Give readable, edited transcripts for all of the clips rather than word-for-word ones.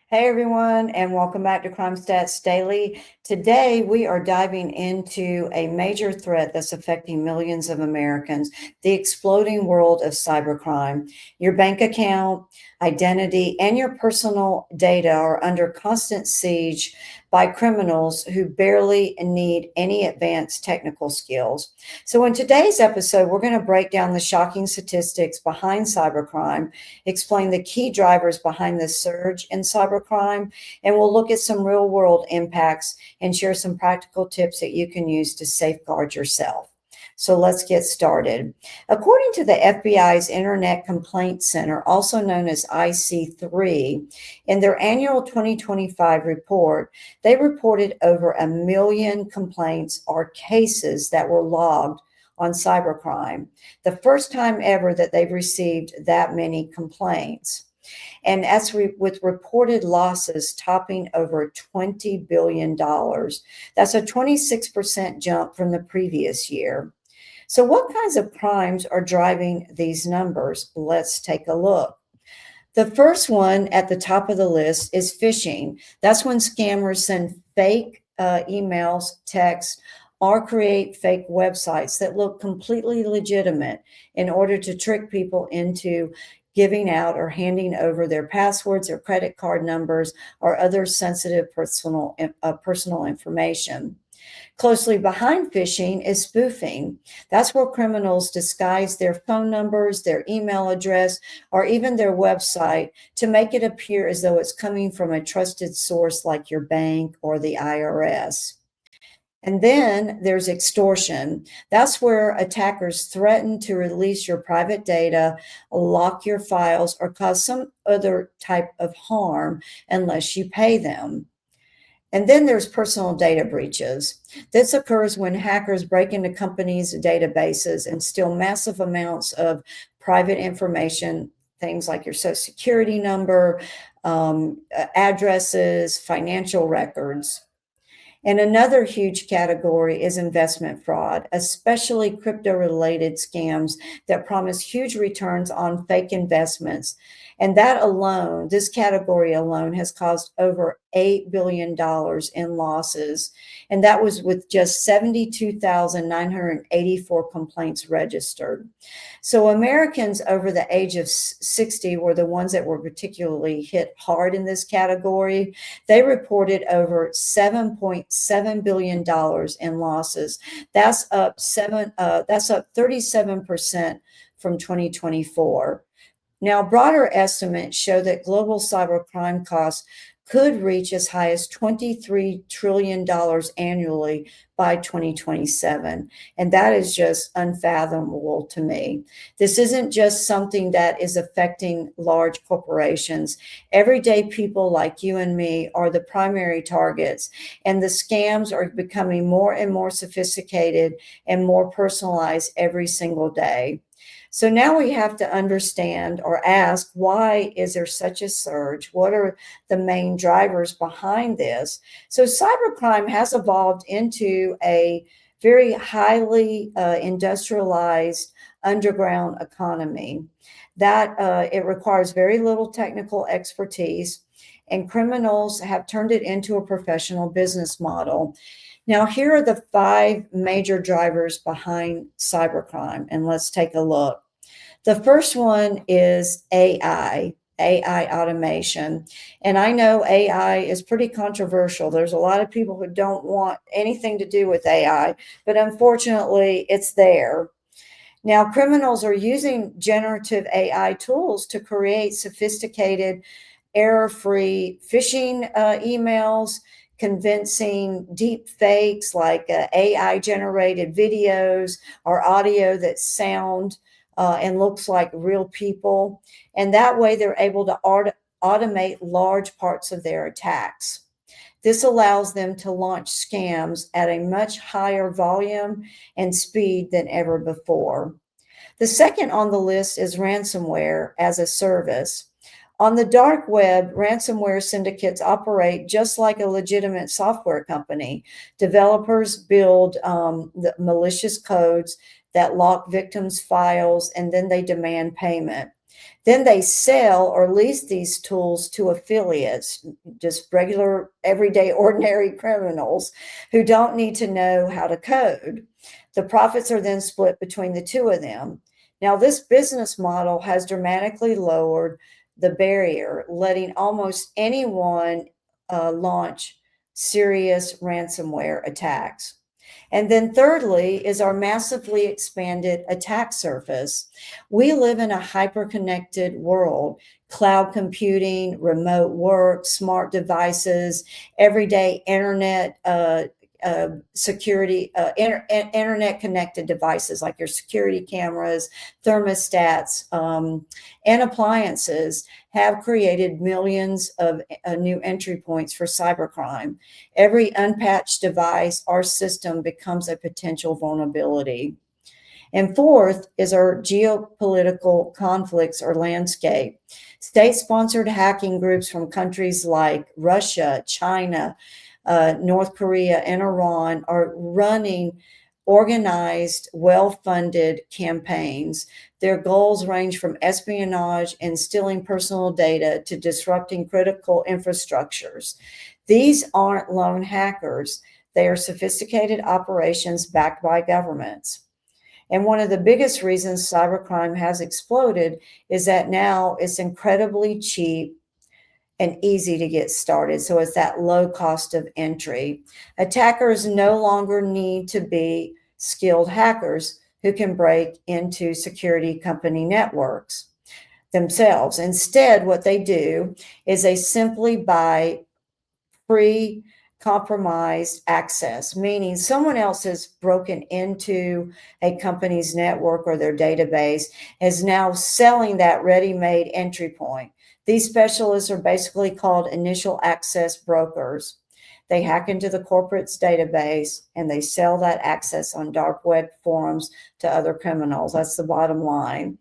Hey everyone, and welcome back to Crime Stats Daily. Today we are diving into a major threat that's affecting millions of Americans, the exploding world of cybercrime. Your bank account, identity, and your personal data are under constant siege by criminals who barely need any advanced technical skills. So in today's episode, we're going to break down the shocking statistics behind cybercrime, explain the key drivers behind this surge in cybercrime, and we'll look at some real world impacts and share some practical tips that you can use to safeguard yourself. So let's get started. According to the FBI's Internet Complaint Center, also known as IC3, in their annual 2025 report, they reported over 1 million complaints or cases that were logged on cybercrime, the first time ever that they've received that many complaints. And with reported losses topping over $20 billion. That's a 26% jump from the previous year. So what kinds of crimes are driving these numbers? Let's take a look. The first one at the top of the list is phishing. That's when scammers send fake emails, texts, or create fake websites that look completely legitimate in order to trick people into giving out or handing over their passwords or credit card numbers or other sensitive personal information. Closely behind phishing is spoofing. That's where criminals disguise their phone numbers, their email address, or even their website to make it appear as though it's coming from a trusted source like your bank or the IRS. And then there's extortion. That's where attackers threaten to release your private data, lock your files, or cause some other type of harm unless you pay them. And then there's personal data breaches. This occurs when hackers break into companies' databases and steal massive amounts of private information, things like your social security number, addresses, financial records. And another huge category is investment fraud, especially crypto-related scams that promise huge returns on fake investments. And that alone, this category alone, has caused over $8 billion in losses. And that was with just 72,984 complaints registered. So Americans over the age of 60 were the ones that were particularly hit hard in this category. They reported over $7.7 billion in losses. That's up 37% from 2024. Now, broader estimates show that global cybercrime costs could reach as high as $23 trillion annually by 2027. And that is just unfathomable to me. This isn't just something that is affecting large corporations. Everyday people like you and me are the primary targets, and the scams are becoming more and more sophisticated and more personalized every single day. So now we have to understand or ask, why is there such a surge? What are the main drivers behind this? So cybercrime has evolved into a very highly industrialized underground economy that it requires very little technical expertise, and criminals have turned it into a professional business model. Now, here are the 5 major drivers behind cybercrime, and let's take a look. The first one is AI automation. And I know AI is pretty controversial. There's a lot of people who don't want anything to do with AI, but unfortunately, it's there. Now, criminals are using generative AI tools to create sophisticated, error-free phishing emails, convincing deep fakes like AI-generated videos or audio that sound and looks like real people. And that way they're able to automate large parts of their attacks. This allows them to launch scams at a much higher volume and speed than ever before. The second on the list is ransomware-as-a-service. On the dark web, ransomware syndicates operate just like a legitimate software company. Developers build the malicious codes that lock victims' files, and then they demand payment. Then they sell or lease these tools to affiliates, just regular, everyday, ordinary criminals who don't need to know how to code. The profits are then split between the two of them. Now, this business model has dramatically lowered the barrier, letting almost anyone launch serious ransomware attacks. And then thirdly is our massively expanded attack surface. We live in a hyper-connected world, cloud computing, remote work, smart devices, everyday internet security, internet connected devices like your security cameras, thermostats, and appliances have created millions of new entry points for cybercrime. Every unpatched device or system becomes a potential vulnerability. And fourth is our geopolitical conflicts or landscape. State-sponsored hacking groups from countries like Russia, China, North Korea, and Iran are running organized, well-funded campaigns. Their goals range from espionage and stealing personal data to disrupting critical infrastructures. These aren't lone hackers. They are sophisticated operations backed by governments. And one of the biggest reasons cybercrime has exploded is that now it's incredibly cheap and easy to get started. So it's that low cost of entry. Attackers no longer need to be skilled hackers who can break into security company networks themselves. Instead, what they do is they simply buy free compromised access, meaning someone else has broken into a company's network or their database, is now selling that ready-made entry point. These specialists are basically called initial access brokers. They hack into the corporate's database and they sell that access on dark web forums to other criminals. That's the bottom line.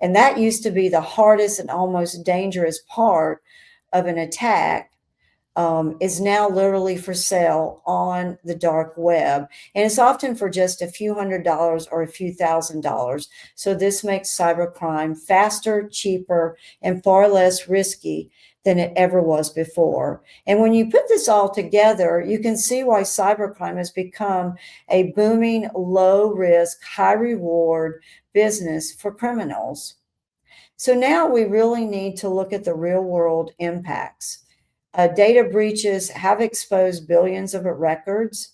And that used to be the hardest and almost dangerous part of an attack. Is now literally for sale on the dark web. And it's often for just a few $100s or a few $1,000s. So this makes cybercrime faster, cheaper, and far less risky than it ever was before. And when you put this all together, you can see why cybercrime has become a booming, low risk, high reward business for criminals. So now we really need to look at the real world impacts. Data breaches have exposed billions of records.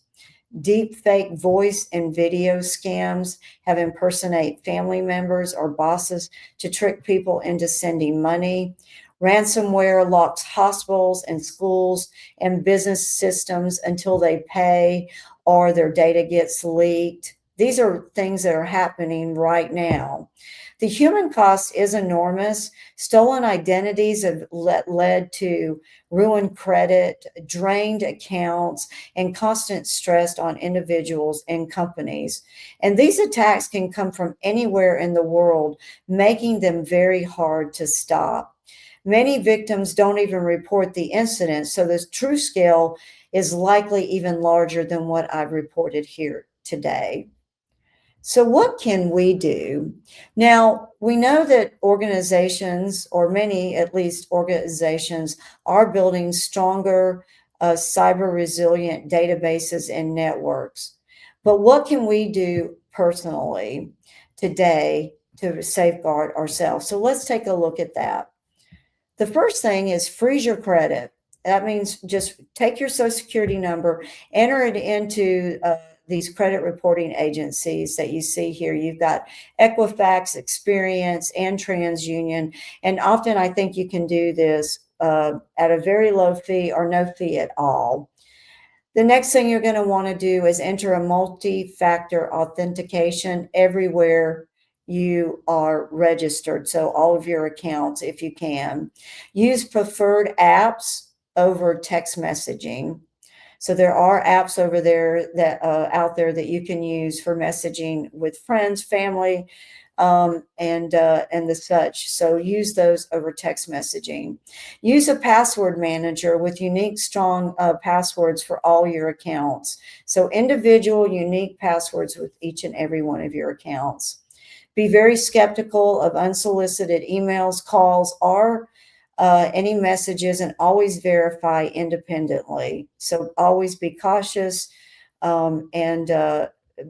Deep fake voice and video scams have impersonate family members or bosses to trick people into sending money. Ransomware locks hospitals and schools and business systems until they pay or their data gets leaked. These are things that are happening right now. The human cost is enormous. Stolen identities have led to ruined credit, drained accounts, and constant stress on individuals and companies. And these attacks can come from anywhere in the world, making them very hard to stop. Many victims don't even report the incident, so the true scale is likely even larger than what I've reported here today. So what can we do? Now, we know that organizations, or many at least organizations, are building stronger cyber resilient databases and networks. But what can we do personally today to safeguard ourselves? So let's take a look at that. The first thing is freeze your credit. That means just take your Social Security number, enter it into these credit reporting agencies that you see here. You've got Equifax, Experience, and TransUnion. And often I think you can do this at a very low fee or no fee at all. The next thing you're going to want to do is enter a multi-factor authentication everywhere you are registered. So all of your accounts, if you can. Use preferred apps over text messaging. So there are apps over there that out there that you can use for messaging with friends, family, and the such. So use those over text messaging. Use a password manager with unique, strong passwords for all your accounts. So individual, unique passwords with each and every one of your accounts. Be very skeptical of unsolicited emails, calls, or any messages, and always verify independently. So always be cautious and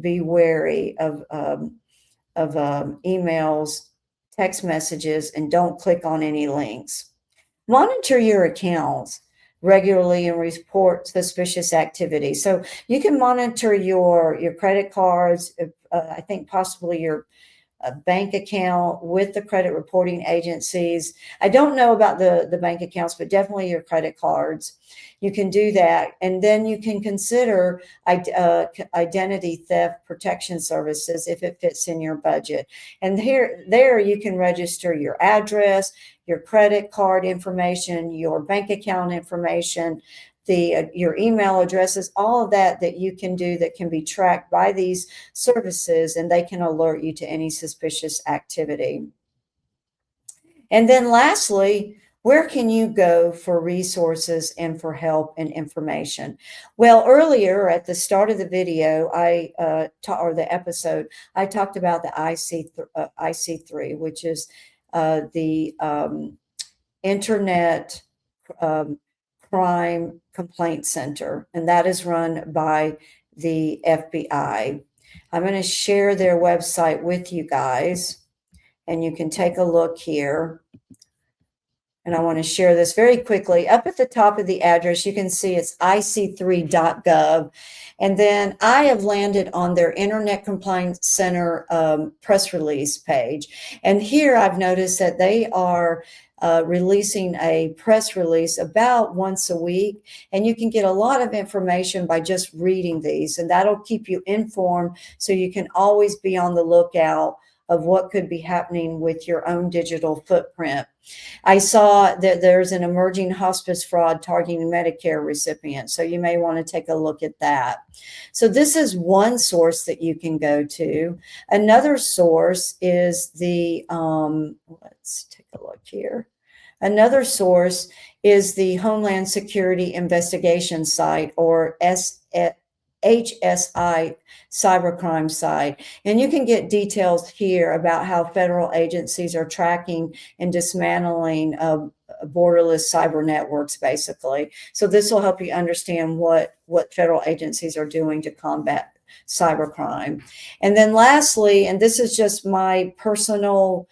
be wary of emails, text messages, and don't click on any links. Monitor your accounts regularly and report suspicious activity. So you can monitor your credit cards, I think possibly your a bank account with the credit reporting agencies. I don't know about the bank accounts, but definitely your credit cards. You can do that. And then you can consider identity theft protection services if it fits in your budget. And there you can register your address, your credit card information, your bank account information, your email addresses, all of that you can do that can be tracked by these services, and they can alert you to any suspicious activity. And then lastly, where can you go for resources and for help and information? Well, earlier at the start of the video, or the episode, I talked about the IC3, which is the Internet Crime Complaint Center, and that is run by the FBI. I'm going to share their website with you guys, and you can take a look here. And I want to share this very quickly. Up at the top of the address, you can see it's ic3.gov. And then I have landed on their Internet Complaint Center press release page. And here I've noticed that they are releasing a press release about once a week. And you can get a lot of information by just reading these. And that'll keep you informed so you can always be on the lookout of what could be happening with your own digital footprint. I saw that there's an emerging hospice fraud targeting Medicare recipients, so you may want to take a look at that. So this is one source that you can go to. Another source is the, let's take a look here. Another source is the Homeland Security Investigation site, or HSI CyberCrime site. And you can get details here about how federal agencies are tracking and dismantling borderless cyber networks, basically. So this will help you understand what federal agencies are doing to combat cybercrime. And then lastly, and this is just my personal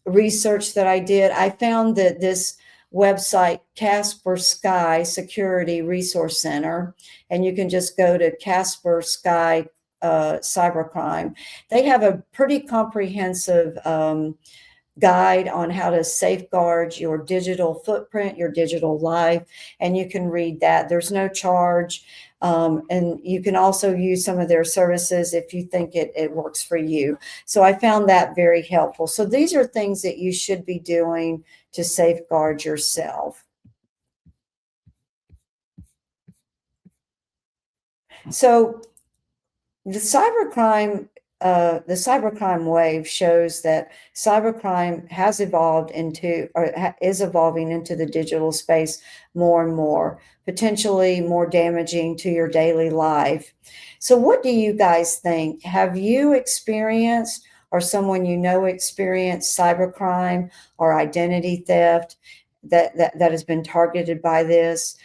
research that I did, I found that this website, Kaspersky Security Resource Center, and you can just go to Kaspersky Cybercrime. They have a pretty comprehensive guide on how to safeguard your digital footprint, your digital life, and you can read that. There's no charge. And you can also use some of their services if you think it works for you. So I found that very helpful. So these are things that you should be doing to safeguard yourself. So the cybercrime wave shows that cybercrime has evolved into, or is evolving into the digital space more and more, potentially more damaging to your daily life. So what do you guys think? Have you experienced, or someone you know experienced, cybercrime or identity theft that has been targeted by this?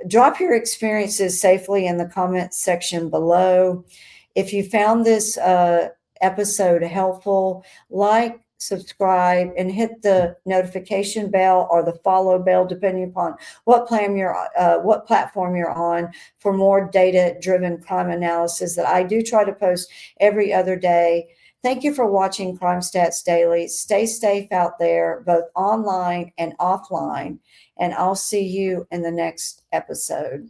Drop your experiences safely in the comments section below. If you found this episode helpful, like, subscribe, and hit the notification bell or the follow bell, depending upon what platform you're on, for more data-driven crime analysis that I do try to post every other day. Thank you for watching Crime Stats Daily. Stay safe out there, both online and offline, and I'll see you in the next episode.